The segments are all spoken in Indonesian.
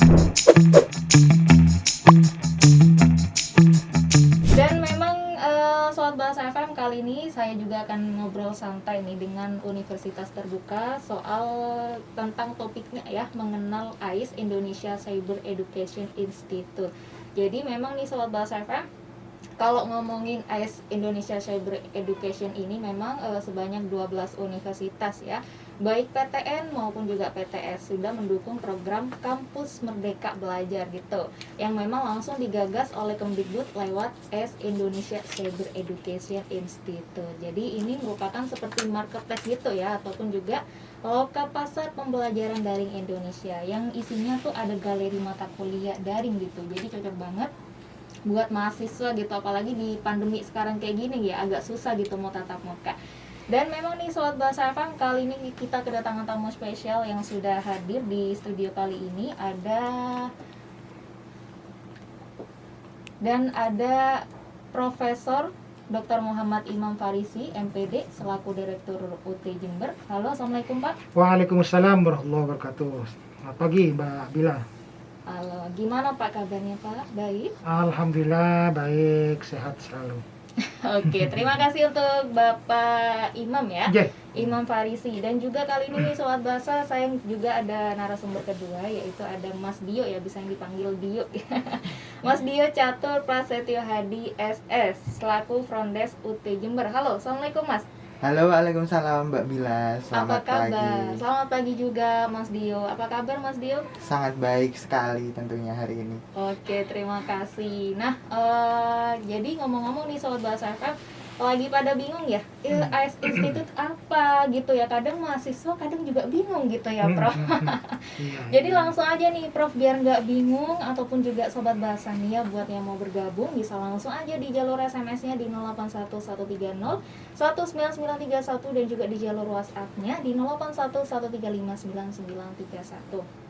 Dan memang Sobat Bahasa FM kali ini saya juga akan ngobrol santai nih dengan Universitas Terbuka soal tentang topiknya ya, mengenal AIS Indonesia Cyber Education Institute. Jadi memang nih Sobat Bahasa FM, kalau ngomongin AIS Indonesia Cyber Education ini memang sebanyak 12 universitas ya, baik PTN maupun juga PTS sudah mendukung program Kampus Merdeka Belajar gitu, yang memang langsung digagas oleh Kemdikbud lewat AIS Indonesia Cyber Education Institute. Jadi ini merupakan seperti marketplace gitu ya, ataupun juga loka pasar pembelajaran daring Indonesia yang isinya tuh ada galeri mata kuliah daring gitu. Jadi cocok banget buat mahasiswa gitu, apalagi di pandemi sekarang kayak gini ya, agak susah gitu mau tatap muka. Dan memang nih Sobat Bahasa FM, kali ini kita kedatangan tamu spesial yang sudah hadir di studio kali ini. Ada Profesor Dr. Muhammad Imam Farisi, MPD, selaku Direktur UT Jember. Halo, Assalamualaikum Pak. Waalaikumsalam warahmatullahi wabarakatuh. Selamat pagi Mbak Bila. Halo, gimana Pak kabarnya Pak? Baik? Alhamdulillah baik, sehat selalu. Oke, terima kasih untuk Bapak Imam ya, Yeah. Imam Farisi. Dan juga kali ini nih Sobat Bahasa, saya juga ada narasumber kedua, yaitu ada Mas Dio ya, bisa yang dipanggil Dio. Mas Dio Catur Prasetyo Hadi SS, selaku Front Desk UT Jember. Halo, Assalamualaikum Mas. Halo, waalaikumsalam Mbak Bila. Apa Selamat kabar? pagi. Selamat pagi juga Mas Dio. Apa kabar Mas Dio? Sangat baik sekali tentunya hari ini. Oke, terima kasih. Nah, jadi ngomong-ngomong nih Sobat Bahasa FM, lagi pada bingung ya, AIS Institute apa gitu ya. Kadang mahasiswa, kadang juga bingung gitu ya, Prof. Iya, Jadi iya. langsung aja nih Prof, biar nggak bingung, ataupun juga Sobat Bahasa nih ya, buat yang mau bergabung bisa langsung aja di jalur SMS-nya di 081130 19931 dan juga di jalur WhatsApp-nya di 0811359931.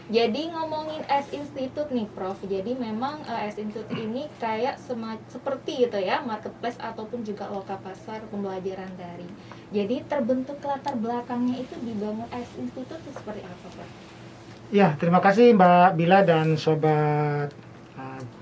Jadi ngomongin AIS Institute nih Prof, jadi memang AIS Institute ini kayak seperti itu ya, marketplace ataupun juga loka pasar pembelajaran daring. Jadi terbentuk latar belakangnya itu dibangun AIS Institute itu seperti apa Prof? Ya, terima kasih Mbak Bila dan Sobat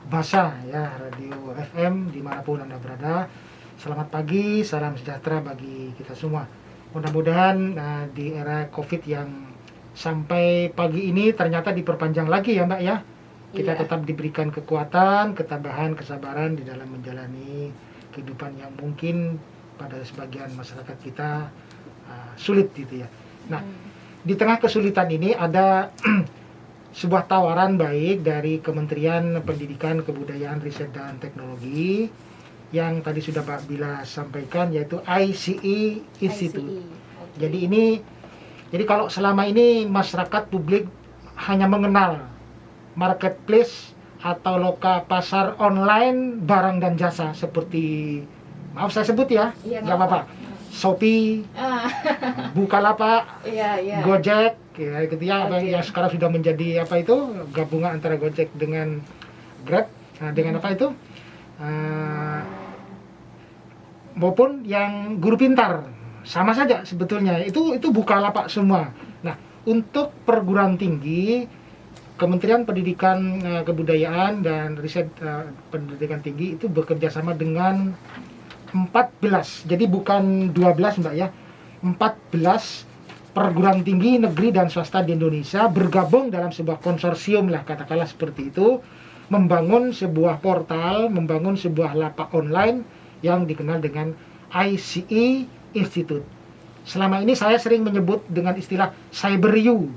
Bahasa ya, Radio FM dimanapun Anda berada. Selamat pagi, salam sejahtera bagi kita semua. Mudah-mudahan di era COVID yang sampai pagi ini ternyata diperpanjang lagi ya Mbak ya. Kita Iya. tetap diberikan kekuatan, ketabahan, kesabaran di dalam menjalani kehidupan yang mungkin pada sebagian masyarakat kita sulit gitu ya. Nah, di tengah kesulitan ini ada sebuah tawaran baik dari Kementerian Pendidikan, Kebudayaan, Riset dan Teknologi yang tadi sudah Mbak Bila sampaikan, yaitu ICE Institute. ICE. Oke. Jadi kalau selama ini masyarakat publik hanya mengenal marketplace atau loka pasar online barang dan jasa seperti, maaf saya sebut ya, Iya, nggak apa-apa, Shopee, Bukalapak, Iya. Gojek, ya gitu ya, Oke. yang sekarang sudah menjadi apa itu, gabungan antara Gojek dengan Grab, dengan apa itu, maupun yang guru pintar, sama saja sebetulnya, itu Bukalapak semua. Nah, untuk perguruan tinggi, Kementerian Pendidikan, Kebudayaan dan Riset Pendidikan Tinggi itu bekerja sama dengan 14, jadi bukan 12 Mbak ya, 14 perguruan tinggi negeri dan swasta di Indonesia bergabung dalam sebuah konsorsium lah, katakanlah seperti itu, membangun sebuah portal, membangun sebuah lapak online yang dikenal dengan ICE Institute. Selama ini saya sering menyebut dengan istilah CyberU.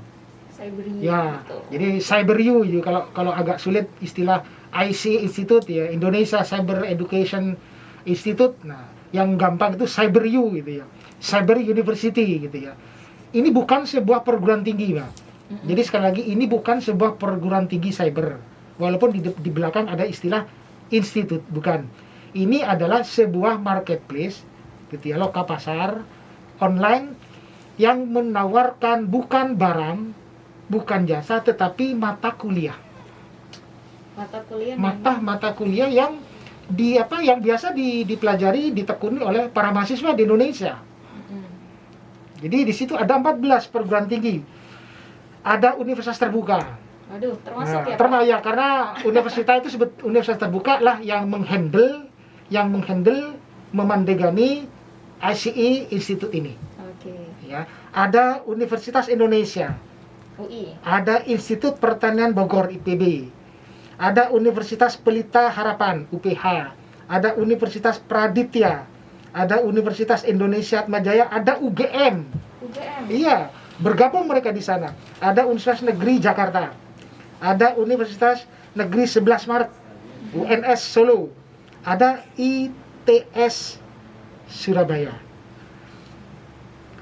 Ya, Gitu. jadi CyberU, kalau agak sulit istilah ICE Institute ya, Indonesia Cyber Education Institute. Nah, yang gampang itu CyberU gitu ya, Cyber University gitu ya. Ini bukan sebuah perguruan tinggi, Mbak. Jadi sekali lagi, ini bukan sebuah perguruan tinggi cyber. Walaupun di belakang ada istilah institut, bukan. Ini adalah sebuah marketplace, gitu ya, loka pasar online yang menawarkan bukan barang, bukan jasa, tetapi mata kuliah. Mata kuliah yang yang biasa dipelajari, ditekuni oleh para mahasiswa di Indonesia. Jadi di situ ada 14 perguruan tinggi. Ada universitas terbuka. Waduh, termasuk Nah, ya Pak? termasuk ya, karena universitas itu universitas terbuka lah yang menghandle memandegani ICE Institute ini. Oke. Ya, ada Universitas Indonesia, UI. ada Institut Pertanian Bogor IPB, ada Universitas Pelita Harapan UPH, ada Universitas Praditya, ada Universitas Indonesia Atmajaya, ada UGM. UGM. Iya, bergabung mereka di sana. Ada Universitas Negeri Jakarta, ada Universitas Negeri 11 Maret, UNS Solo, ada ITS Surabaya,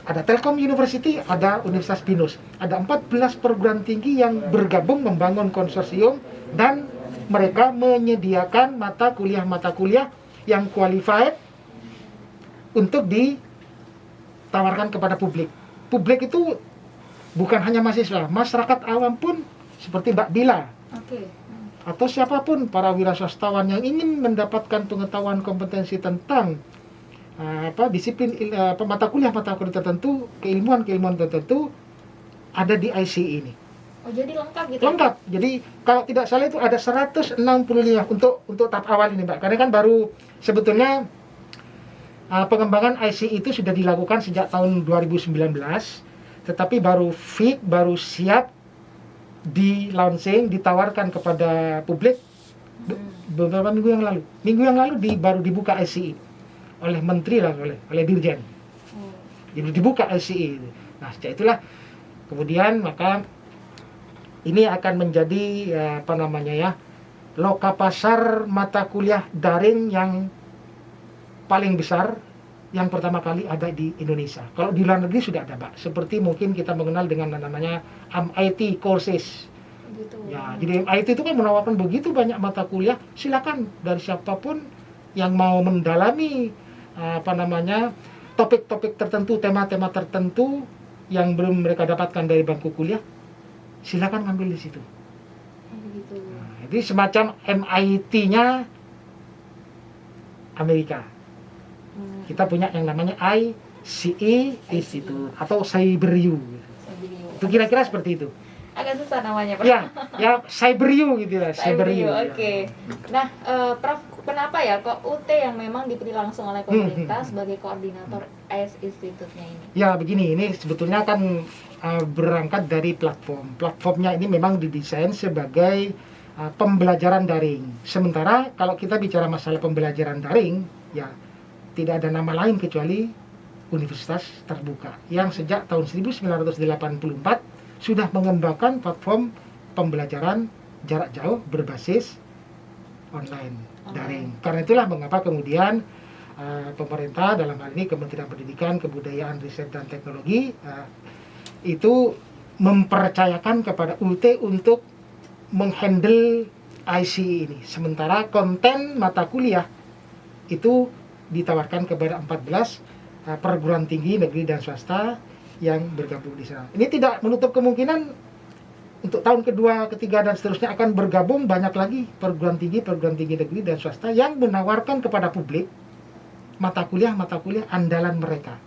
ada Telkom University, ada Universitas Binus. Ada 14 perguruan tinggi yang bergabung membangun konsorsium dan mereka menyediakan mata kuliah yang qualified untuk ditawarkan kepada publik. Publik itu bukan hanya mahasiswa, masyarakat awam pun seperti Mbak Bila Oke. atau siapapun para wira swastawan yang ingin mendapatkan pengetahuan kompetensi tentang disiplin mata kuliah tertentu, keilmuan tertentu ada di ICE ini. Oh, jadi lengkap gitu. Lengkap. Jadi kalau tidak salah itu ada 165 untuk tahap awal ini, Mbak. Karena kan baru sebetulnya pengembangan ICE itu sudah dilakukan sejak tahun 2019, tetapi baru siap di launching, ditawarkan kepada publik beberapa minggu yang lalu. Minggu yang lalu baru dibuka ICE oleh menteri lah, oleh dirjen. Jadi dibuka ICE. Nah, sejak itulah kemudian maka ini akan menjadi loka pasar mata kuliah daring yang paling besar yang pertama kali ada di Indonesia. Kalau di luar negeri sudah ada, Pak. Seperti mungkin kita mengenal dengan namanya MIT courses. Gitu. Ya, jadi MIT itu kan menawarkan begitu banyak mata kuliah. Silakan dari siapapun yang mau mendalami topik-topik tertentu, tema-tema tertentu yang belum mereka dapatkan dari bangku kuliah, silakan ngambil di situ. Begitu. Nah, jadi semacam MIT-nya Amerika. Kita punya yang namanya ICE Institute atau CyberU. Itu kira-kira seperti itu. Agak susah namanya, Pak. Ya CyberU gitu ya, CyberU. Oke. Nah, Prof, kenapa ya kok UT yang memang dipilih langsung oleh pemerintah sebagai koordinator ICE Institute-nya ini? Ya, begini, ini sebetulnya kan berangkat dari platform. Platformnya ini memang didesain sebagai pembelajaran daring. Sementara kalau kita bicara masalah pembelajaran daring, ya tidak ada nama lain kecuali Universitas Terbuka yang sejak tahun 1984 sudah mengembangkan platform pembelajaran jarak jauh berbasis online, daring. Karena itulah mengapa kemudian pemerintah dalam hal ini Kementerian Pendidikan, Kebudayaan, Riset dan Teknologi itu mempercayakan kepada UT untuk menghandle ICE ini. Sementara konten mata kuliah itu ditawarkan kepada 14 perguruan tinggi negeri dan swasta yang bergabung di sana. Ini tidak menutup kemungkinan untuk tahun kedua, ketiga dan seterusnya akan bergabung banyak lagi perguruan tinggi negeri dan swasta yang menawarkan kepada publik mata kuliah andalan mereka.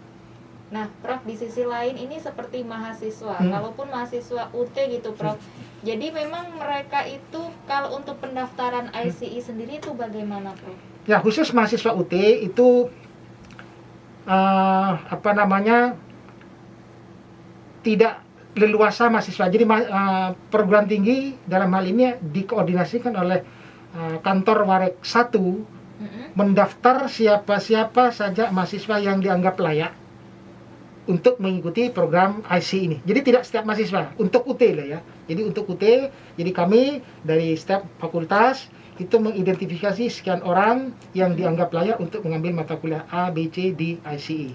Nah, Prof, di sisi lain ini seperti mahasiswa, kalaupun mahasiswa UT gitu, Prof. Jadi memang mereka itu kalau untuk pendaftaran ICE sendiri itu bagaimana, Prof? Ya, khusus mahasiswa UT itu tidak leluasa mahasiswa. Jadi perguruan tinggi dalam hal ini dikoordinasikan oleh kantor Warek 1 mendaftar siapa saja mahasiswa yang dianggap layak untuk mengikuti program ICE ini. Jadi tidak setiap mahasiswa, untuk UT lah ya. Jadi untuk UT, jadi kami dari setiap fakultas itu mengidentifikasi sekian orang yang dianggap layak untuk mengambil mata kuliah A, B, C di ICE.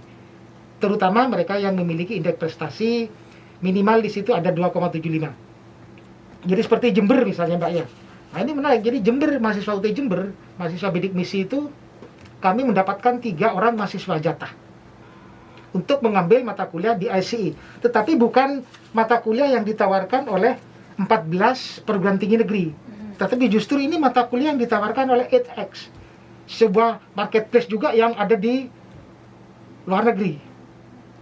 Terutama mereka yang memiliki indeks prestasi minimal di situ ada 2,75. Jadi seperti Jember misalnya, Mbak ya. Nah, ini menarik. Jadi Jember, mahasiswa UT Jember, mahasiswa bidik misi itu kami mendapatkan 3 orang mahasiswa jatah untuk mengambil mata kuliah di ICE. Tetapi bukan mata kuliah yang ditawarkan oleh 14 perguruan tinggi negeri. Tetapi justru ini mata kuliah yang ditawarkan oleh edX, sebuah marketplace juga yang ada di luar negeri.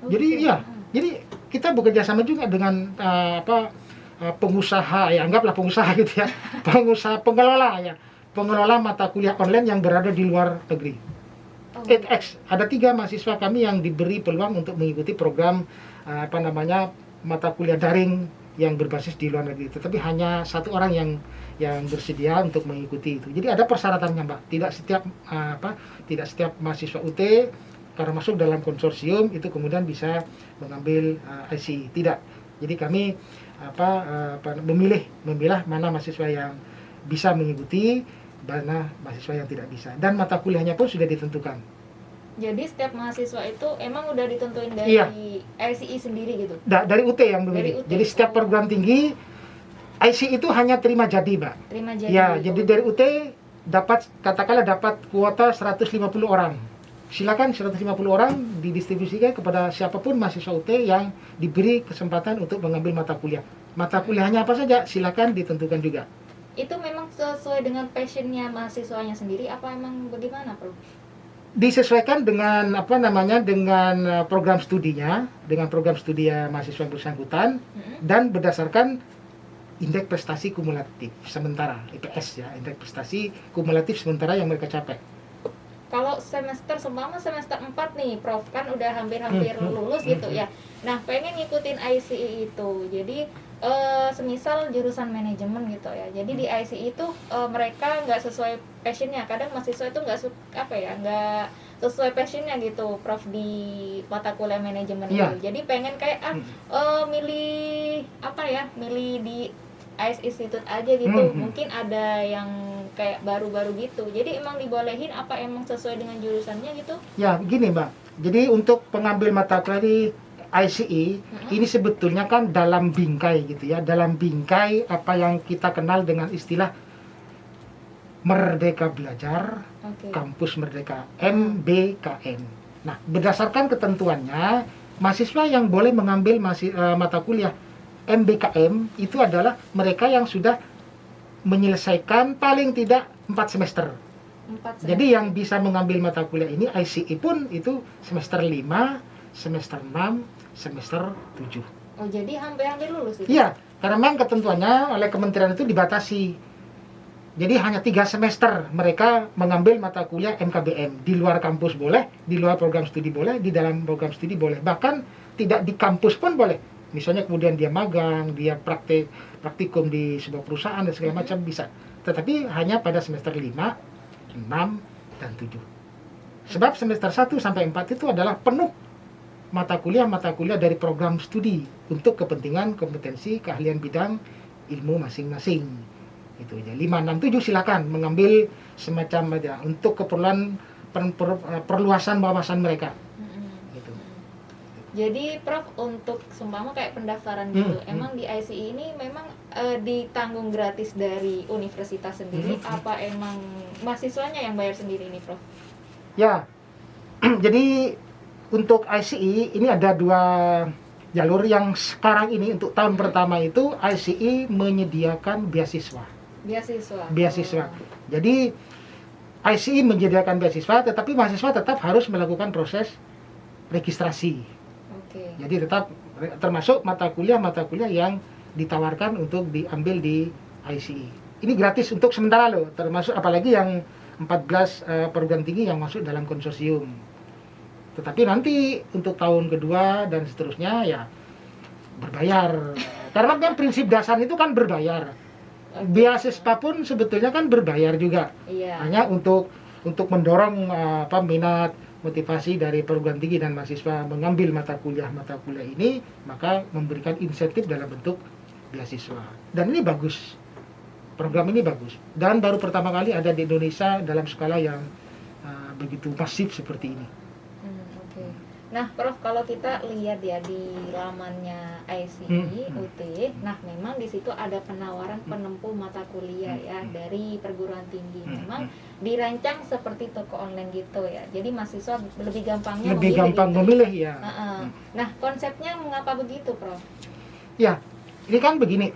Jadi ya, jadi kita bekerja sama juga dengan pengusaha, ya anggaplah pengusaha gitu ya, pengelola mata kuliah online yang berada di luar negeri. Oh, 8X, ada 3 mahasiswa kami yang diberi peluang untuk mengikuti program mata kuliah daring yang berbasis di luar negeri. Tetapi hanya 1 orang yang bersedia untuk mengikuti itu. Jadi ada persyaratannya, Mbak. Tidak setiap mahasiswa UT karena masuk dalam konsorsium itu kemudian bisa mengambil ICE. Tidak. Jadi kami memilah mana mahasiswa yang bisa mengikuti, mana mahasiswa yang tidak bisa. Dan mata kuliahnya pun sudah ditentukan. jadi setiap mahasiswa itu emang udah ditentuin dari Iya. ICE sendiri gitu? Dari UT yang memilih. Dari UT. Jadi setiap perguruan tinggi ICE itu hanya terima jadi, Mbak. Terima jadi. Ya, jadi dari UT katakanlah dapat kuota 150 orang. Silakan 150 orang didistribusikan kepada siapapun mahasiswa UT yang diberi kesempatan untuk mengambil mata kuliah. Mata kuliahnya apa saja, silakan ditentukan juga. Itu memang sesuai dengan passionnya mahasiswanya sendiri apa emang bagaimana, Prof? Disesuaikan dengan dengan program studinya, dengan program studi mahasiswa yang bersangkutan, dan berdasarkan indeks prestasi kumulatif sementara, IPS ya, indeks prestasi kumulatif sementara yang mereka capai. Kalau semester 4 nih, Prof, kan udah hampir-hampir lulus gitu ya. Nah, pengen ngikutin ICE itu. Jadi semisal jurusan manajemen gitu ya. Jadi di ICE itu mereka nggak sesuai passionnya. Kadang mahasiswa itu nggak sesuai passionnya gitu, Prof, di mata kuliah manajemen Iya. itu. Jadi pengen kayak milih di ICE Institute aja gitu. Mungkin ada yang kayak baru-baru gitu. Jadi emang dibolehin apa emang sesuai dengan jurusannya gitu? Ya, begini, Mbak. Jadi untuk pengambil mata kuliah di ICE, ini sebetulnya kan dalam bingkai gitu ya, dalam bingkai apa yang kita kenal dengan istilah Merdeka Belajar, Kampus Merdeka, MBKM. Nah, berdasarkan ketentuannya, mahasiswa yang boleh mengambil mata kuliah MBKM itu adalah mereka yang sudah menyelesaikan paling tidak 4 semester. Jadi yang bisa mengambil mata kuliah ini ICE pun itu semester 5, semester 6, semester 7. Oh, jadi hampir-hampir lulus itu? Iya, karena memang ketentuannya oleh kementerian itu dibatasi. Jadi hanya 3 semester mereka mengambil mata kuliah MKBM. Di luar kampus boleh, di luar program studi boleh, di dalam program studi boleh. Bahkan tidak di kampus pun boleh. Misalnya kemudian dia magang, dia praktikum di sebuah perusahaan dan segala macam bisa. Tetapi hanya pada semester 5, 6, dan 7. Sebab semester 1 sampai 4 itu adalah penuh mata kuliah dari program studi untuk kepentingan kompetensi keahlian bidang ilmu masing-masing. Itu ya. 5, 6, 7 silakan mengambil semacam untuk keperluan perluasan wawasan mereka. Gitu. Jadi Prof, untuk seumpama kayak pendaftaran gitu, emang di ICE ini memang ditanggung gratis dari universitas sendiri, apa emang mahasiswanya yang bayar sendiri nih, Prof? Ya, jadi untuk ICE ini ada 2 jalur. Yang sekarang ini untuk tahun pertama itu ICE menyediakan beasiswa. Beasiswa. Jadi ICE menyediakan beasiswa, tetapi mahasiswa tetap harus melakukan proses registrasi. Jadi tetap termasuk mata kuliah yang ditawarkan untuk diambil di ICE. Ini gratis untuk sementara loh, termasuk apalagi yang 14 perguruan tinggi yang masuk dalam konsorsium. Tetapi nanti untuk tahun kedua dan seterusnya ya berbayar. Karena kan prinsip dasar itu kan berbayar. Beasiswa pun sebetulnya kan berbayar juga. Iya. Hanya untuk mendorong minat, motivasi dari perguruan tinggi dan mahasiswa mengambil mata kuliah ini, maka memberikan insentif dalam bentuk beasiswa. Dan ini bagus. Program ini bagus. Dan baru pertama kali ada di Indonesia dalam skala yang begitu masif seperti ini. Nah, Prof, kalau kita lihat ya di lamannya ICE UT, nah memang di situ ada penawaran penempuh mata kuliah ya dari perguruan tinggi. Memang dirancang seperti toko online gitu ya. Jadi mahasiswa lebih gampangnya memilih ya. Nah, konsepnya mengapa begitu, Prof? Ya, ini kan begini.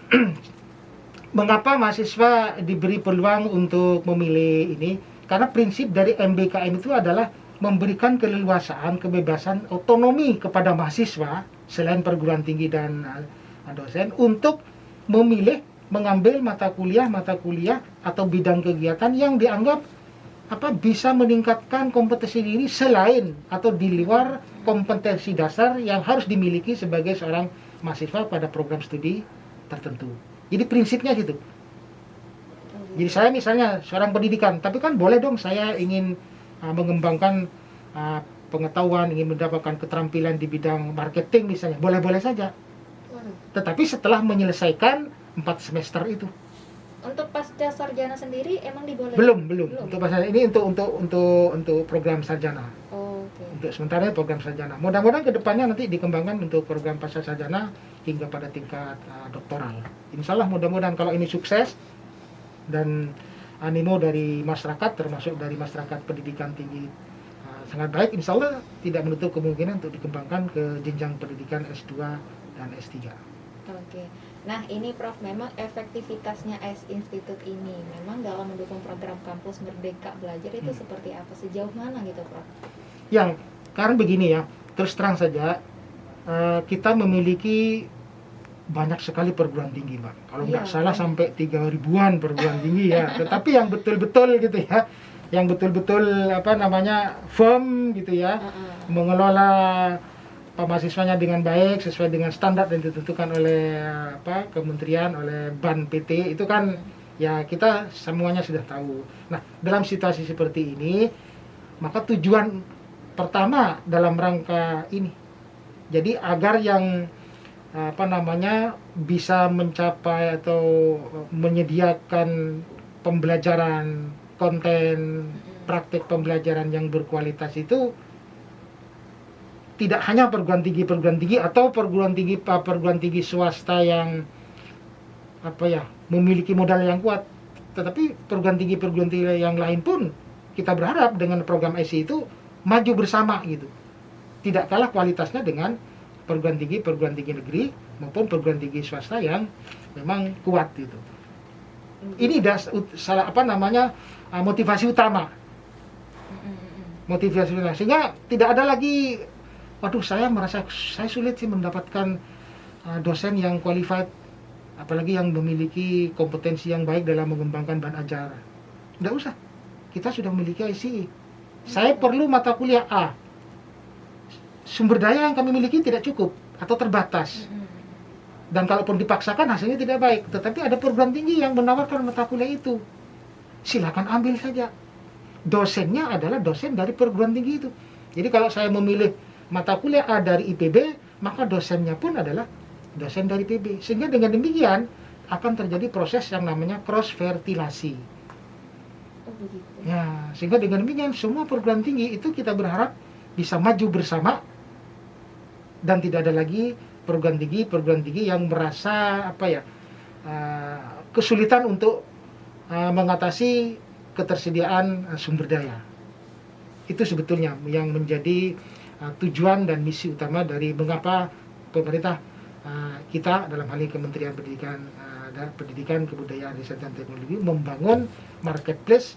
Mengapa mahasiswa diberi peluang untuk memilih ini? Karena prinsip dari MBKM itu adalah memberikan keleluasaan, kebebasan, otonomi kepada mahasiswa selain perguruan tinggi dan dosen untuk memilih mengambil mata kuliah atau bidang kegiatan yang dianggap bisa meningkatkan kompetensi diri selain atau di luar kompetensi dasar yang harus dimiliki sebagai seorang mahasiswa pada program studi tertentu. Jadi prinsipnya gitu. Jadi saya misalnya seorang pendidikan, tapi kan boleh dong saya ingin mengembangkan pengetahuan, ingin mendapatkan keterampilan di bidang marketing misalnya, boleh-boleh saja. Tetapi setelah menyelesaikan 4 semester itu. Untuk pasca sarjana sendiri emang dibolehin? Belum. Untuk pasca ini untuk program sarjana. Oke. Untuk sementara program sarjana. Mudah-mudahan kedepannya nanti dikembangkan untuk program pasca sarjana hingga pada tingkat doktoral. Insya Allah mudah-mudahan kalau ini sukses dan animo dari masyarakat, termasuk dari masyarakat pendidikan tinggi sangat baik, insya Allah tidak menutup kemungkinan untuk dikembangkan ke jenjang pendidikan S2 dan S3. Oke. Nah ini Prof, memang efektivitasnya AIS Institute ini memang dalam mendukung program kampus Merdeka Belajar itu seperti apa? Sejauh mana gitu Prof? Yang karena begini ya, terus terang saja kita memiliki banyak sekali perguruan tinggi Mbak. Kalau nggak salah sampai 3.000-an perguruan tinggi ya. Tetapi yang betul-betul gitu ya, yang betul-betul firm gitu ya, mengelola mahasiswanya dengan baik sesuai dengan standar yang ditentukan oleh kementerian, oleh BAN PT itu kan ya kita semuanya sudah tahu. Nah, dalam situasi seperti ini maka tujuan pertama dalam rangka ini jadi agar yang bisa mencapai atau menyediakan pembelajaran, konten, praktik pembelajaran yang berkualitas itu tidak hanya perguruan tinggi atau perguruan tinggi swasta yang memiliki modal yang kuat, tetapi perguruan tinggi yang lain pun kita berharap dengan program IC itu maju bersama gitu, tidak kalah kualitasnya dengan perguruan tinggi negeri maupun perguruan tinggi swasta yang memang kuat gitu. Ini motivasi utama sehingga tidak ada lagi saya merasa saya sulit sih mendapatkan dosen yang qualified, apalagi yang memiliki kompetensi yang baik dalam mengembangkan bahan ajar. Tidak usah, kita sudah memiliki ICE. Saya perlu mata kuliah A, sumber daya yang kami miliki tidak cukup atau terbatas, dan kalaupun dipaksakan hasilnya tidak baik. Tetapi ada perguruan tinggi yang menawarkan mata kuliah itu, silakan ambil saja. Dosennya adalah dosen dari perguruan tinggi itu. Jadi kalau saya memilih mata kuliah A dari IPB, maka dosennya pun adalah dosen dari IPB. Sehingga dengan demikian akan terjadi proses yang namanya cross fertilasi. Ya, sehingga dengan demikian semua perguruan tinggi itu kita berharap bisa maju bersama dan tidak ada lagi perguruan tinggi yang merasa kesulitan untuk mengatasi ketersediaan sumber daya. Itu sebetulnya yang menjadi tujuan dan misi utama dari mengapa pemerintah kita dalam hal ini Kementerian Pendidikan, Kebudayaan, Riset dan Teknologi membangun marketplace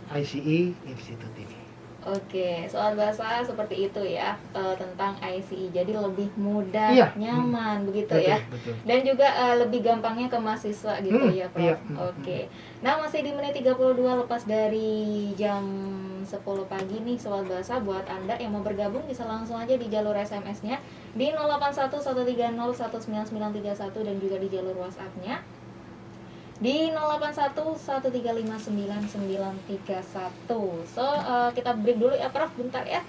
ICE Institute ini. Oke, soal bahasa seperti itu ya, tentang ICE. Jadi lebih mudah, nyaman begitu betul, ya. Betul. Dan juga lebih gampangnya ke mahasiswa gitu ya, Prof. Oke. Nah, masih di menit 32 lepas dari jam 10 pagi nih soal bahasa. Buat Anda yang mau bergabung bisa langsung aja di jalur SMS-nya di 0811301991 dan juga di jalur WhatsApp-nya di 0811359931. So, kita break dulu ya Prof, bentar ya.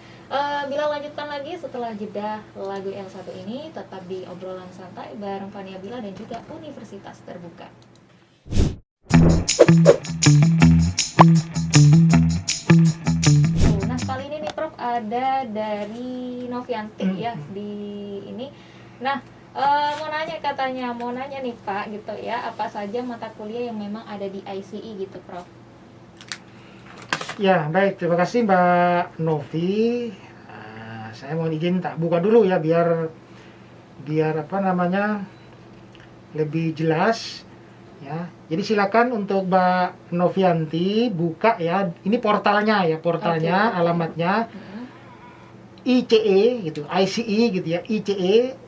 Bila lanjutkan lagi setelah jeda lagu yang satu ini, tetap di obrolan santai bareng Fania Bila dan juga Universitas Terbuka. Nah, kali ini nih Prof ada dari Novianti ya di ini. Nah, mau nanya nih Pak gitu ya, apa saja mata kuliah yang memang ada di ICE gitu Prof? Ya baik, terima kasih Mbak Novi. Saya mohon izin tak buka dulu ya biar lebih jelas ya. Jadi silakan untuk Mbak Novianti buka ya, ini portalnya ya, alamatnya ICE gitu, ICE gitu ya, ice.ut.ac.id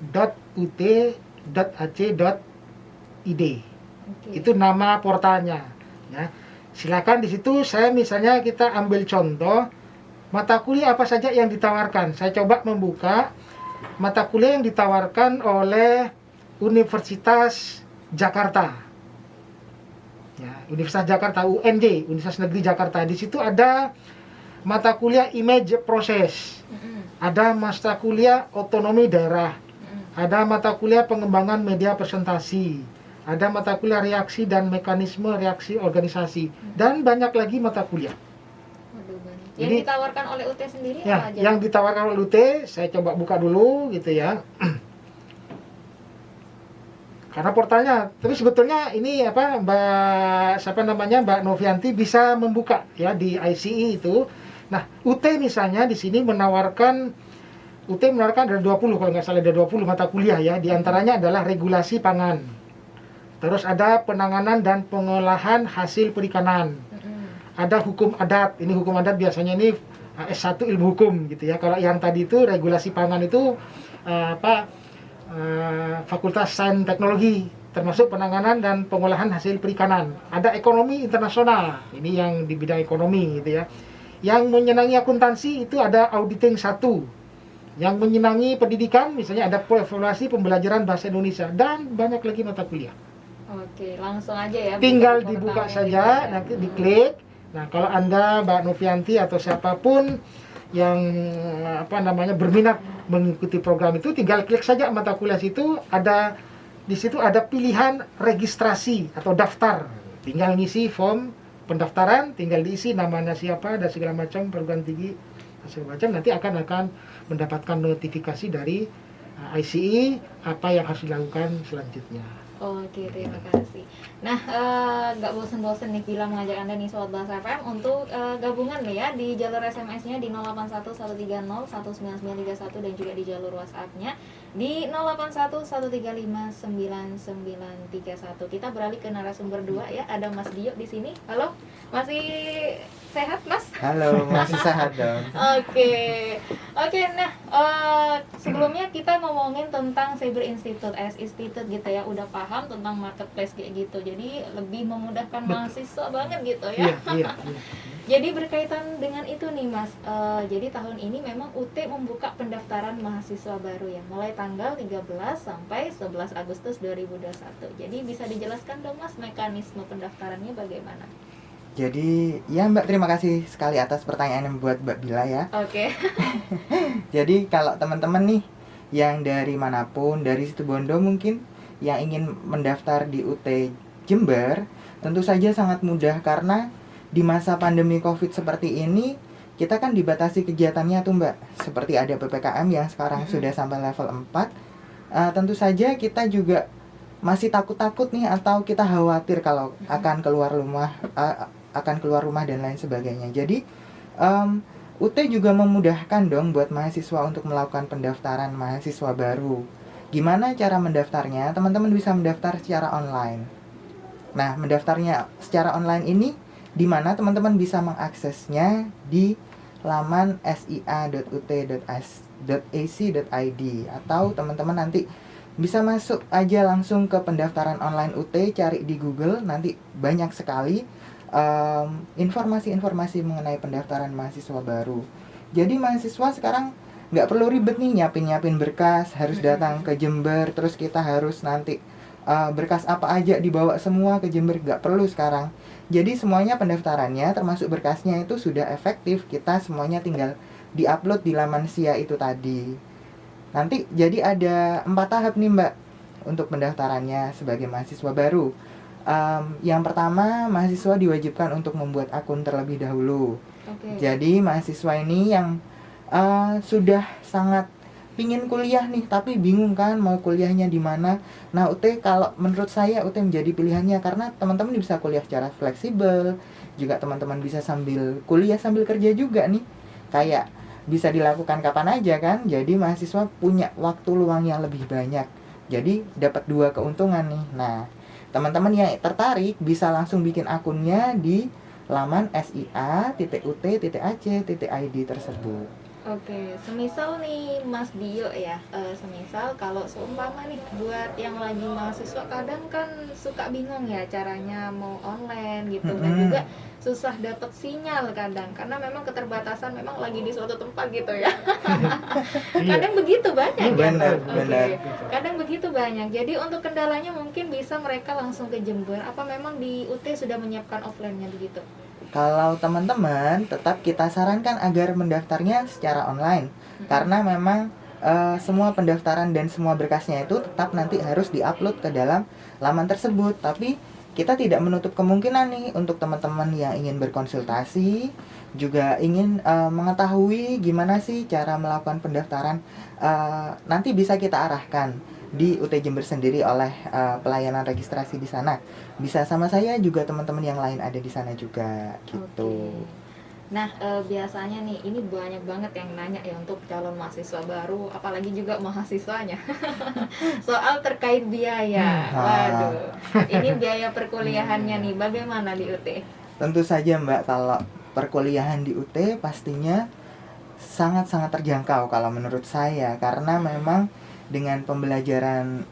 Oke. Itu nama portalnya. Ya. Silakan di situ saya misalnya kita ambil contoh mata kuliah apa saja yang ditawarkan. Saya coba membuka mata kuliah yang ditawarkan oleh Universitas Jakarta. Ya, Universitas Jakarta UNJ, Universitas Negeri Jakarta. Di situ ada mata kuliah Image Process. Ada mata kuliah Otonomi Daerah. Ada mata kuliah Pengembangan Media Presentasi. Ada mata kuliah Reaksi dan Mekanisme Reaksi Organisasi. Dan banyak lagi mata kuliah. Waduh, banyak. Yang Jadi- ditawarkan oleh UT sendiri Ya, apa aja? yang ditawarkan oleh UT, saya coba buka dulu gitu ya. Karena portalnya, tapi sebetulnya ini apa Mbak Novianti bisa membuka ya di ICE itu. Nah, UT misalnya di sini menawarkan ada 20 kalau nggak salah, ada 20 mata kuliah ya. Di antaranya adalah regulasi pangan. Terus ada penanganan dan pengolahan hasil perikanan. Ada hukum adat. Ini hukum adat biasanya ini S1 ilmu hukum gitu ya. Kalau yang tadi itu regulasi pangan itu Fakultas Sains Teknologi, termasuk penanganan dan pengolahan hasil perikanan. Ada ekonomi internasional. Ini yang di bidang ekonomi gitu ya. Yang menyenangi akuntansi itu ada auditing 1. Yang menyenangi pendidikan misalnya ada evaluasi pembelajaran bahasa Indonesia dan banyak lagi mata kuliah. Oke, langsung aja ya. Tinggal buka dibuka portalnya saja, juga ya. nanti diklik. Nah, kalau Anda Mbak Novianti atau siapapun yang berminat mengikuti program itu, tinggal klik saja mata kuliah situ. Di situ ada pilihan registrasi atau daftar. Tinggal ngisi form pendaftaran, tinggal diisi namanya siapa dan segala macam, perguruan tinggi segala macam, nanti akan mendapatkan notifikasi dari ICE apa yang harus dilakukan selanjutnya. Oke, terima kasih. Nah, nggak bosen-bosen nih bila mengajak Anda nih Sobat Bahasa FM untuk gabungan nih ya di jalur SMS-nya di 081130199931 dan juga di jalur WhatsApp-nya di 0811359931. Kita beralih ke narasumber 2 ya. Ada Mas Dio di sini. Halo, masih sehat, Mas? Halo, masih sehat dong. Oke, nah sebelumnya kita ngomongin tentang Cyber Institute, Institute gitu ya, udah paham tentang marketplace kayak gitu, jadi lebih memudahkan mahasiswa banget gitu ya. Iya. Jadi berkaitan dengan itu nih Mas, jadi tahun ini memang UT membuka pendaftaran mahasiswa baru ya, mulai tanggal 13 sampai 11 Agustus 2021. Jadi bisa dijelaskan dong Mas mekanisme pendaftarannya bagaimana? Jadi, ya Mbak, terima kasih sekali atas pertanyaan yang buat Mbak Bila ya. Oke. Jadi, kalau teman-teman nih yang dari manapun, dari Situbondo mungkin, yang ingin mendaftar di UT Jember, tentu saja sangat mudah karena di masa pandemi COVID seperti ini, kita kan dibatasi kegiatannya tuh Mbak. Seperti ada PPKM yang sekarang sudah sampai level 4. Tentu saja kita juga masih takut-takut nih, atau kita khawatir kalau akan keluar rumah dan lain sebagainya. Jadi UT juga memudahkan dong buat mahasiswa untuk melakukan pendaftaran mahasiswa baru. Gimana cara mendaftarnya? Teman-teman bisa mendaftar secara online. Nah, mendaftarnya secara online ini di mana teman-teman bisa mengaksesnya di laman sia.ut.ac.id, atau teman-teman nanti bisa masuk aja langsung ke pendaftaran online UT, cari di Google, nanti banyak sekali informasi-informasi mengenai pendaftaran mahasiswa baru. Jadi mahasiswa sekarang nggak perlu ribet nih nyiapin berkas, harus datang ke Jember, terus kita harus nanti berkas apa aja dibawa semua ke Jember, nggak perlu sekarang. Jadi semuanya pendaftarannya termasuk berkasnya itu sudah efektif, kita semuanya tinggal diupload di laman SIA itu tadi. Nanti jadi ada 4 tahap nih Mbak untuk pendaftarannya sebagai mahasiswa baru. Yang pertama, mahasiswa diwajibkan untuk membuat akun terlebih dahulu. Jadi mahasiswa ini yang sudah sangat pingin kuliah nih, tapi bingung kan mau kuliahnya di mana. Nah, UT kalau menurut saya UT menjadi pilihannya karena teman-teman bisa kuliah secara fleksibel, juga teman-teman bisa sambil kuliah sambil kerja juga nih. Kayak bisa dilakukan kapan aja kan. Jadi mahasiswa punya waktu luang yang lebih banyak. Jadi dapat 2 keuntungan nih. Nah, teman-teman yang tertarik bisa langsung bikin akunnya di laman sia.ut.ac.id tersebut. Oke, semisal nih Mas Dio ya, semisal kalau seumpama nih buat yang lagi mahasiswa kadang kan suka bingung ya caranya mau online gitu dan Mm-mm. juga susah dapet sinyal kadang karena memang keterbatasan memang lagi di suatu tempat gitu ya. Kadang begitu banyak ya. Benar, Oke. benar. Kadang begitu banyak. Jadi untuk kendalanya mungkin bisa mereka langsung ke Jember. Apa memang di UT sudah menyiapkan offline-nya begitu? Kalau teman-teman tetap kita sarankan agar mendaftarnya secara online karena memang semua pendaftaran dan semua berkasnya itu tetap nanti harus diupload ke dalam laman tersebut. Tapi kita tidak menutup kemungkinan nih untuk teman-teman yang ingin berkonsultasi juga ingin mengetahui gimana sih cara melakukan pendaftaran, nanti bisa kita arahkan di UT Jember sendiri oleh pelayanan registrasi di sana. Bisa sama saya juga teman-teman yang lain ada di sana juga gitu. Oke. Nah, biasanya nih ini banyak banget yang nanya ya untuk calon mahasiswa baru, apalagi juga mahasiswanya. Soal terkait biaya. Waduh. Ini biaya perkuliahannya nih bagaimana di UT? Tentu saja Mbak, kalau perkuliahan di UT pastinya sangat-sangat terjangkau kalau menurut saya karena memang dengan pembelajaran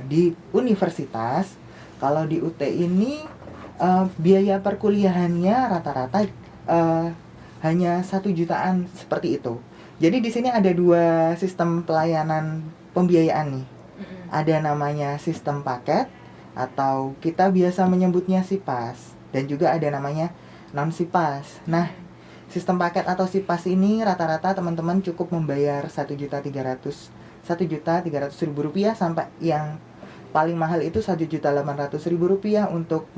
di universitas, kalau di UT ini biaya perkuliahannya rata-rata hanya 1 jutaan seperti itu. Jadi di sini ada 2 sistem pelayanan pembiayaan nih. Ada namanya sistem paket atau kita biasa menyebutnya SIPAS dan juga ada namanya non SIPAS. Nah, sistem paket atau SIPAS ini rata-rata teman-teman cukup membayar 1.300.000 rupiah sampai yang paling mahal itu 1.800.000 rupiah untuk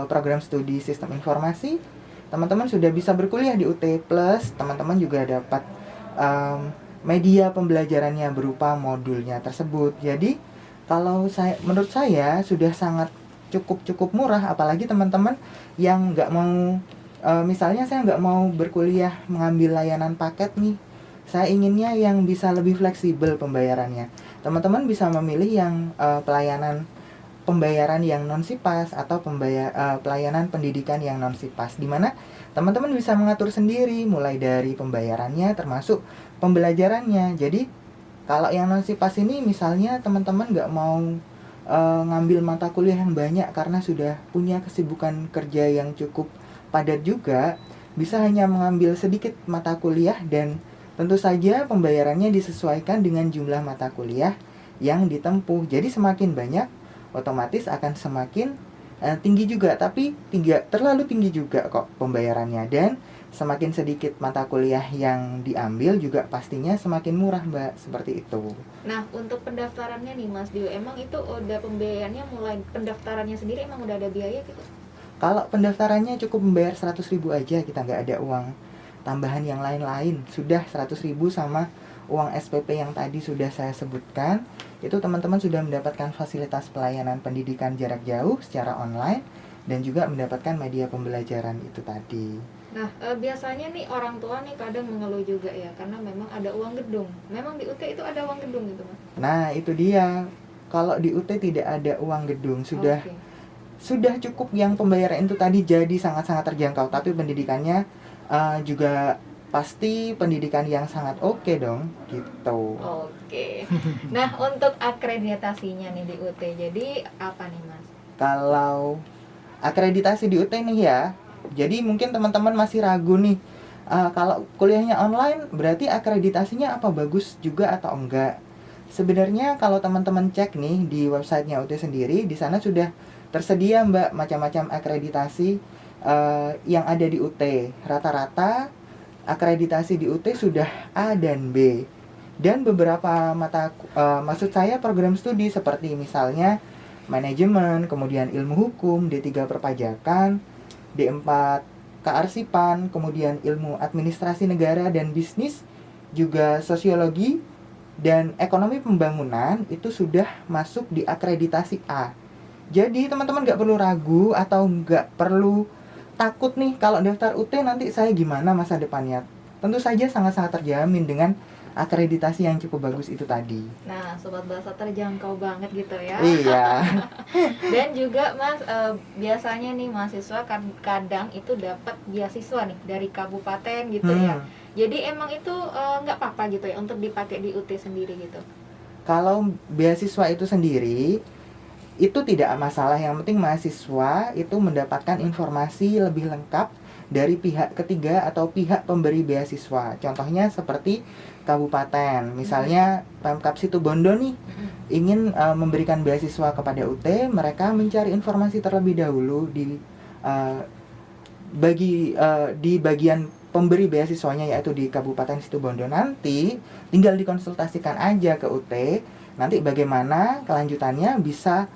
program studi sistem informasi. Teman-teman sudah bisa berkuliah di UT plus teman-teman juga dapat media pembelajarannya berupa modulnya tersebut. Jadi menurut saya sudah sangat cukup murah, apalagi teman-teman yang nggak mau misalnya saya nggak mau berkuliah mengambil layanan paket nih, saya inginnya yang bisa lebih fleksibel pembayarannya. Teman-teman bisa memilih yang pelayanan pembayaran yang non SIPAS atau pelayanan pendidikan yang non SIPAS, di mana teman-teman bisa mengatur sendiri mulai dari pembayarannya termasuk pembelajarannya. Jadi kalau yang non SIPAS ini misalnya teman-teman nggak mau ngambil mata kuliah yang banyak karena sudah punya kesibukan kerja yang cukup padat juga, bisa hanya mengambil sedikit mata kuliah dan tentu saja pembayarannya disesuaikan dengan jumlah mata kuliah yang ditempuh. Jadi semakin banyak otomatis akan semakin tinggi juga, tapi tidak terlalu tinggi juga kok pembayarannya. Dan semakin sedikit mata kuliah yang diambil juga pastinya semakin murah Mbak, seperti itu. Nah, untuk pendaftarannya nih Mas Dio, emang itu udah pembayarannya mulai pendaftarannya sendiri emang udah ada biaya gitu? Kalau pendaftarannya cukup membayar 100.000 aja, kita nggak ada uang tambahan yang lain-lain. Sudah 100.000 sama uang SPP yang tadi sudah saya sebutkan, itu teman-teman sudah mendapatkan fasilitas pelayanan pendidikan jarak jauh secara online dan juga mendapatkan media pembelajaran itu tadi. Nah, biasanya nih orang tua nih kadang mengeluh juga ya, karena memang ada uang gedung. Memang di UT itu ada uang gedung gitu Mas? Nah, itu dia. Kalau di UT tidak ada uang gedung, sudah cukup yang pembayaran itu tadi jadi sangat-sangat terjangkau. Tapi pendidikannya juga pasti pendidikan yang sangat oke dong, gitu. Oke. Nah, untuk akreditasinya nih di UT, jadi apa nih Mas? Kalau akreditasi di UT nih ya, jadi mungkin teman-teman masih ragu nih, kalau kuliahnya online berarti akreditasinya apa bagus juga atau enggak. Sebenarnya kalau teman-teman cek nih di websitenya UT sendiri, di sana sudah tersedia Mbak macam-macam akreditasi yang ada di UT. Rata-rata akreditasi di UT sudah A dan B. Dan beberapa maksud saya program studi seperti misalnya manajemen, kemudian ilmu hukum, D3 perpajakan, D4 kearsipan, kemudian ilmu administrasi negara dan bisnis, juga sosiologi dan ekonomi pembangunan itu sudah masuk di akreditasi A. Jadi teman-teman nggak perlu ragu atau nggak perlu takut nih kalau daftar UT nanti saya gimana masa depannya. Tentu saja sangat-sangat terjamin dengan akreditasi yang cukup bagus itu tadi. Nah, sobat bahasa terjangkau banget gitu ya. Iya. Dan juga Mas, biasanya nih mahasiswa kadang itu dapat beasiswa nih dari kabupaten gitu ya. Jadi emang itu nggak apa-apa gitu ya untuk dipakai di UT sendiri gitu. Kalau beasiswa itu sendiri itu tidak masalah, yang penting mahasiswa itu mendapatkan informasi lebih lengkap dari pihak ketiga atau pihak pemberi beasiswa. Contohnya seperti kabupaten, misalnya Pemkab Situbondo nih ingin memberikan beasiswa kepada UT, mereka mencari informasi terlebih dahulu di bagian pemberi beasiswanya, yaitu di Kabupaten Situbondo. Nanti tinggal dikonsultasikan aja ke UT, nanti bagaimana kelanjutannya, bisa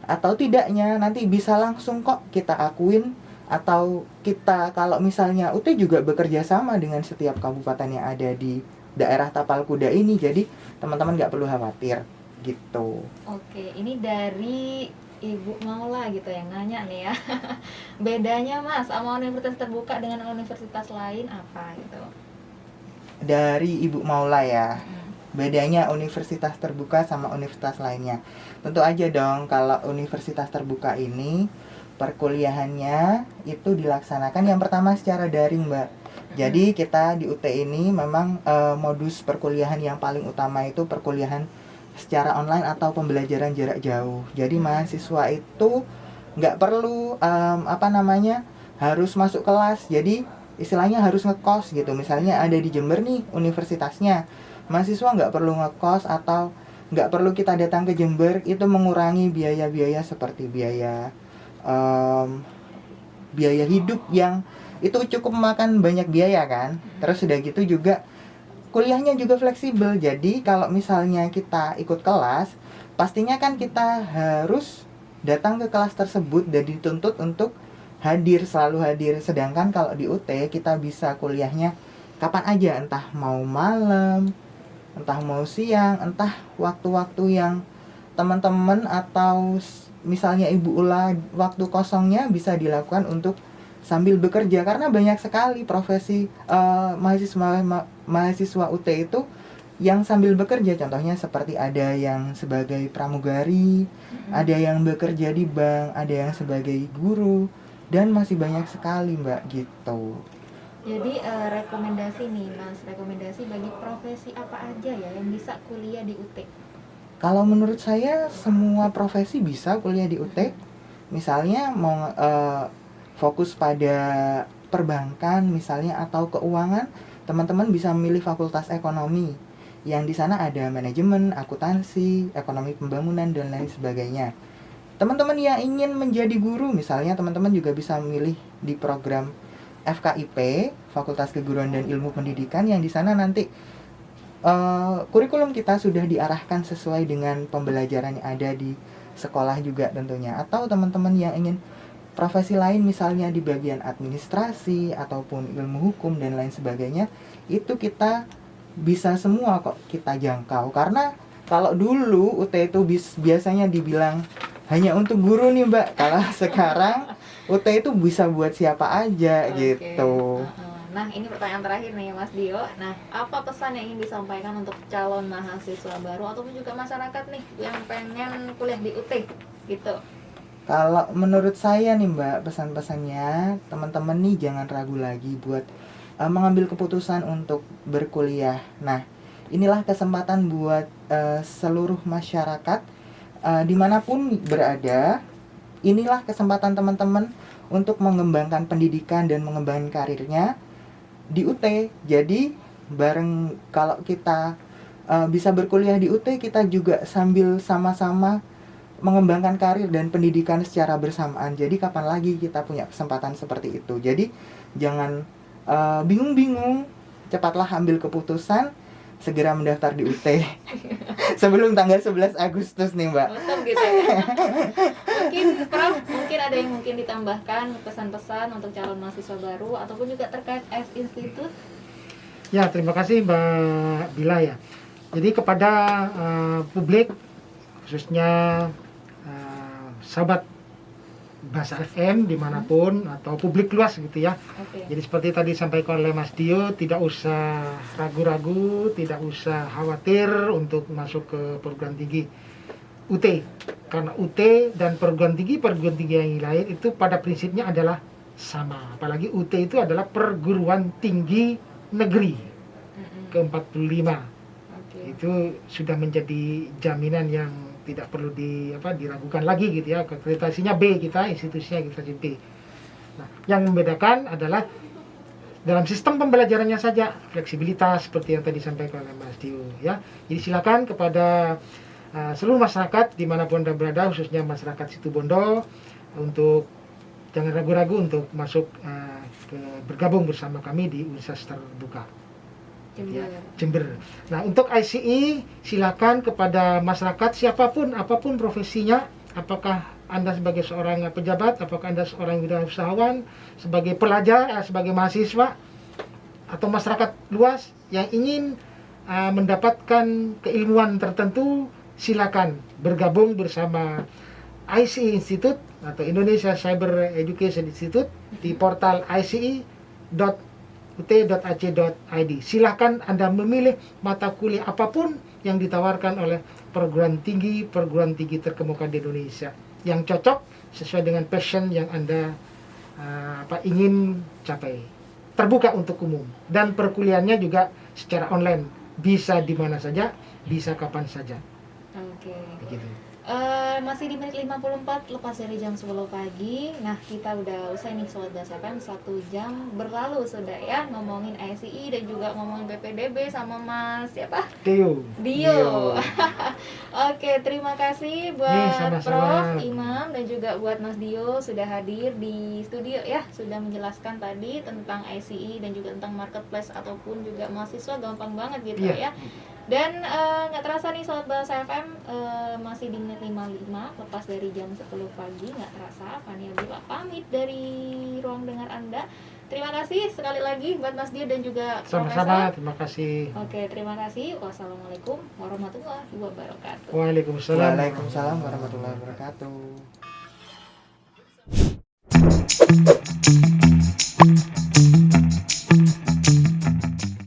atau tidaknya nanti bisa langsung kok kita akuin, atau kita kalau misalnya UT juga bekerja sama dengan setiap kabupaten yang ada di daerah Tapal Kuda ini, jadi teman-teman nggak perlu khawatir gitu. Oke, ini dari Ibu Maula gitu yang nanya nih ya. Bedanya Mas sama universitas terbuka dengan universitas lain apa gitu? Dari Ibu Maula ya. Bedanya universitas terbuka sama universitas lainnya. Tentu aja dong, kalau universitas terbuka ini perkuliahannya itu dilaksanakan yang pertama secara daring, Mbak. Jadi kita di UT ini memang modus perkuliahan yang paling utama itu perkuliahan secara online atau pembelajaran jarak jauh. Jadi mahasiswa itu nggak perlu harus masuk kelas. Jadi istilahnya harus ngekos gitu. Misalnya ada di Jember nih universitasnya, mahasiswa nggak perlu ngekos atau nggak perlu kita datang ke Jember. Itu mengurangi biaya-biaya seperti biaya hidup yang itu cukup memakan banyak biaya kan. Terus udah gitu juga kuliahnya juga fleksibel. Jadi kalau misalnya kita ikut kelas, pastinya kan kita harus datang ke kelas tersebut dan dituntut untuk selalu hadir. Sedangkan kalau di UT kita bisa kuliahnya kapan aja, entah mau malam, entah mau siang, entah waktu-waktu yang teman-teman atau misalnya Ibu Ula waktu kosongnya bisa dilakukan untuk sambil bekerja, karena banyak sekali profesi mahasiswa UT itu yang sambil bekerja. Contohnya seperti ada yang sebagai pramugari, ada yang bekerja di bank, ada yang sebagai guru, dan masih banyak sekali, Mbak, gitu. Jadi rekomendasi nih Mas, rekomendasi bagi profesi apa aja ya yang bisa kuliah di UT? Kalau menurut saya semua profesi bisa kuliah di UT. Misalnya mau fokus pada perbankan misalnya atau keuangan, teman-teman bisa memilih fakultas ekonomi yang di sana ada manajemen, akuntansi, ekonomi pembangunan, dan lain sebagainya. Teman-teman yang ingin menjadi guru misalnya, teman-teman juga bisa memilih di program FKIP, Fakultas Keguruan dan Ilmu Pendidikan, yang di sana nanti kurikulum kita sudah diarahkan sesuai dengan pembelajaran yang ada di sekolah juga tentunya. Atau teman-teman yang ingin profesi lain misalnya di bagian administrasi ataupun ilmu hukum dan lain sebagainya, itu kita bisa semua kok kita jangkau. Karena kalau dulu UT itu biasanya dibilang hanya untuk guru nih, Mbak. Kalau sekarang UT itu bisa buat siapa aja gitu. Nah, ini pertanyaan terakhir nih Mas Dio. Nah, apa pesan yang ingin disampaikan untuk calon mahasiswa baru ataupun juga masyarakat nih yang pengen kuliah di UT gitu? Kalau menurut saya nih, Mbak, pesan-pesannya teman-teman nih jangan ragu lagi buat mengambil keputusan untuk berkuliah. Nah, inilah kesempatan buat seluruh masyarakat dimanapun berada. Inilah kesempatan teman-teman untuk mengembangkan pendidikan dan mengembangkan karirnya di UT. Jadi bareng kalau kita bisa berkuliah di UT, kita juga sambil sama-sama mengembangkan karir dan pendidikan secara bersamaan. Jadi kapan lagi kita punya kesempatan seperti itu. Jadi jangan bingung-bingung, cepatlah ambil keputusan, segera mendaftar di UT sebelum tanggal 11 Agustus nih, Mbak. Mantap gitu ya. Mungkin Prof, mungkin ada yang mungkin ditambahkan pesan-pesan untuk calon mahasiswa baru ataupun juga terkait S-Institute? Ya, terima kasih Mbak Bila ya. Jadi kepada publik, khususnya sahabat Bahasa FM dimanapun atau publik luas gitu ya. Oke. Jadi seperti tadi disampaikan oleh Mas Dio, tidak usah ragu-ragu, tidak usah khawatir untuk masuk ke perguruan tinggi UT. Karena UT dan perguruan tinggi yang lain itu pada prinsipnya adalah sama. Apalagi UT itu adalah perguruan tinggi negeri Mm-mm. ke-45. Oke. Itu sudah menjadi jaminan yang tidak perlu diragukan lagi gitu ya. Akreditasinya B, kita institusinya akreditasi B. Nah, yang membedakan adalah dalam sistem pembelajarannya saja, fleksibilitas seperti yang tadi disampaikan oleh Mas Dio ya. Jadi silakan kepada seluruh masyarakat dimanapun Anda berada, khususnya masyarakat Situbondo, untuk jangan ragu-ragu untuk masuk bergabung bersama kami di Universitas Terbuka Jember. Jember. Nah, untuk ICE silakan kepada masyarakat siapapun, apapun profesinya, apakah Anda sebagai seorang pejabat, apakah Anda seorang wirausahawan, sebagai pelajar, sebagai mahasiswa, atau masyarakat luas yang ingin mendapatkan keilmuan tertentu, silakan bergabung bersama ICE Institute atau Indonesia Cyber Education Institute di portal ice.ut.ac.id. Silahkan Anda memilih mata kuliah apapun yang ditawarkan oleh perguruan tinggi terkemuka di Indonesia yang cocok sesuai dengan passion yang Anda ingin capai. Terbuka untuk umum dan perkuliahannya juga secara online, bisa di mana saja, bisa kapan saja. Oke. Begitu. Masih di menit 54 lepas dari jam 10 pagi. Nah, kita udah usai nih Sobat Bahasa FM, 1 jam berlalu sudah ya, ngomongin ICE dan juga ngomongin BPDB sama Mas siapa? Dio. Oke, terima kasih buat Sama-sama. Prof Imam dan juga buat Mas Dio sudah hadir di studio ya, sudah menjelaskan tadi tentang ICE dan juga tentang marketplace ataupun juga mahasiswa gampang banget gitu ya. Dan nggak terasa nih Sobat Bahasa FM, masih di menit 55 lepas dari jam 10 pagi, nggak terasa Fania Bila pamit dari ruang dengar Anda. Terima kasih sekali lagi buat Mas Dio dan juga Sama-sama, Profesor. terima kasih. Oke, terima kasih. Wassalamualaikum warahmatullahi wabarakatuh. Waalaikumsalam. Waalaikumsalam warahmatullahi wabarakatuh.